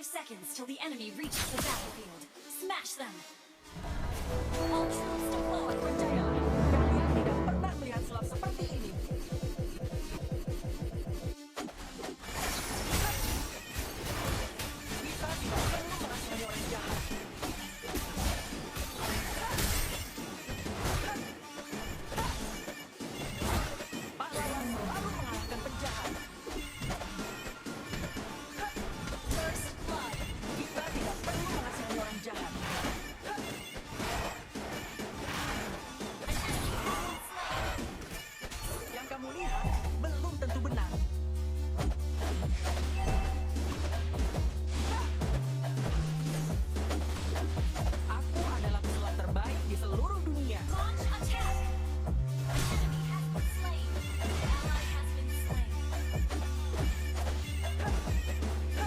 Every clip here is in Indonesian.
5 seconds till the enemy reaches the battlefield. Smash them! All troops deployed! Percayalah, kalian tidak pernah melihat sulap seperti ini. Kita tidak perlu merasani orang jahat. Pahlawan selalu mengalahkan penjahat. First blood! Kita tidak perlu mengasihani orang jahat. Yang kamu lihat belum tentu benar. Aku adalah pesulap terbaik di seluruh dunia. Launch attack! An enemy has been slain. An ally has been slain.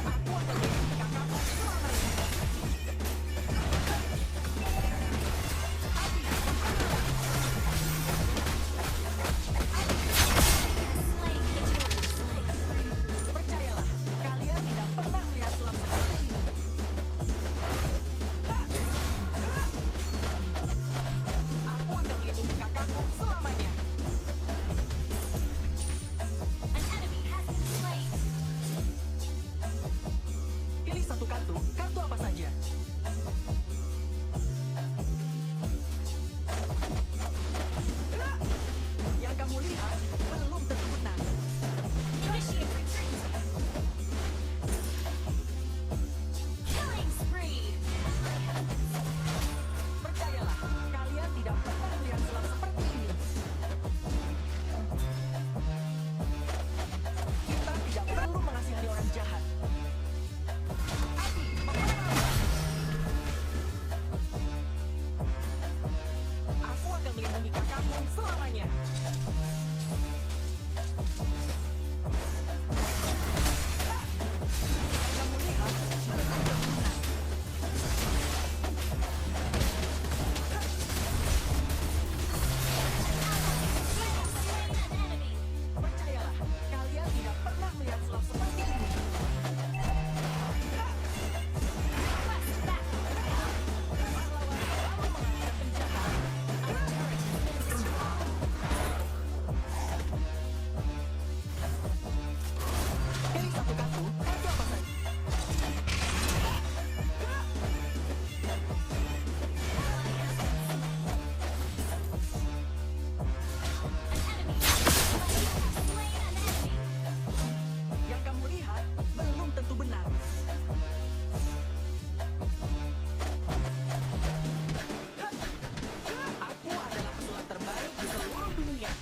Aku akan melindungi kakakku selamanya. Slain the Slain. Percayalah, kalian tidak pernah melihat sulap seperti ini. Aku akan melindungi kakakku selamanya. An enemy has been slain. Pilih satu kartu, kartu apa saja. Yang kamu lihat belum tentu benar. Initiate retreat. Killing spree. Percayalah, kalian tidak pernah melihat sulap seperti ini. Kita tidak perlu mengasihani orang jahat. Api, memanah. Aku akan melindungi kakakmu selamanya. Kamu lihat, belum tentu benar. Slain an enemy. Percayalah, kalian tidak pernah melihat sulap seperti ini. Request backup. Pahlawan selalu mengalahkan penjahat. Our turret has been destroyed. Pilih satu kartu, kartu apa saja. Slain an enemy. Yang kamu lihat belum tentu benar. Aku adalah pesulap terbaik di seluruh dunia.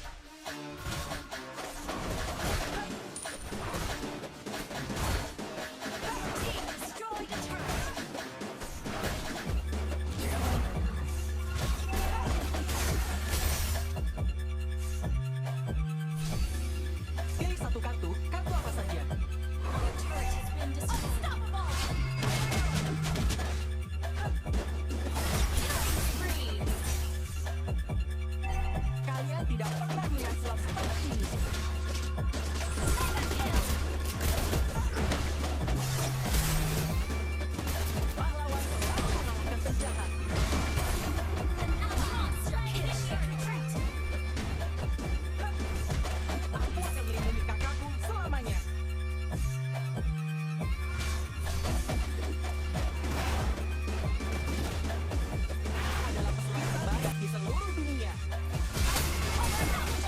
Team destroy the turret. Pilih satu kartu, kartu apa saja. Our turret has been destroyed. Unstoppable. Killing spree. Kalian tidak pernah melihat sulap seperti ini. Mega kill. Pahlawan selalu mengalahkan penjahat. An ally monster kill. Initiate retreat. Aku akan melindungi kakakku selamanya. Aku adalah pesulap terbaik di seluruh dunia. Overwhelmed.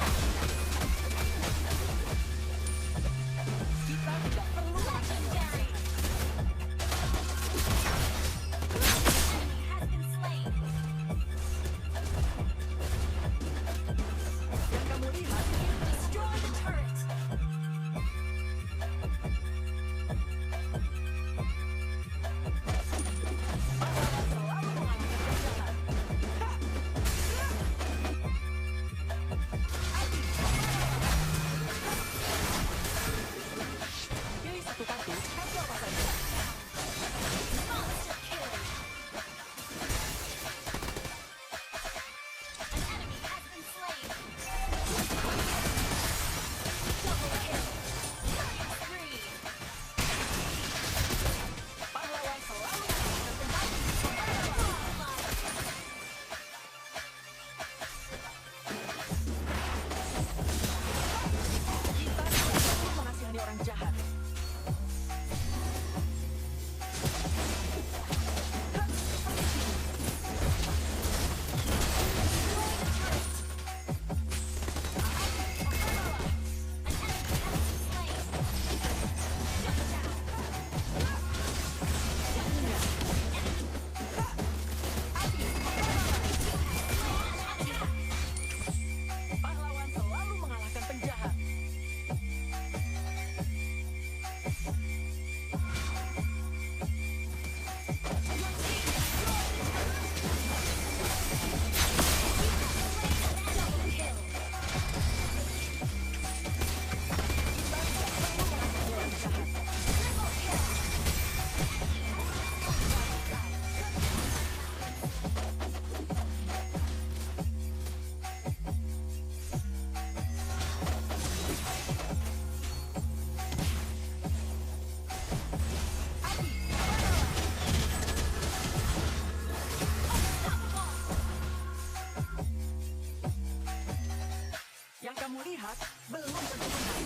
Yang kamu lihat belum tentu benar.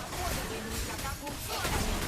Aku akan melindungi kakakku selamanya.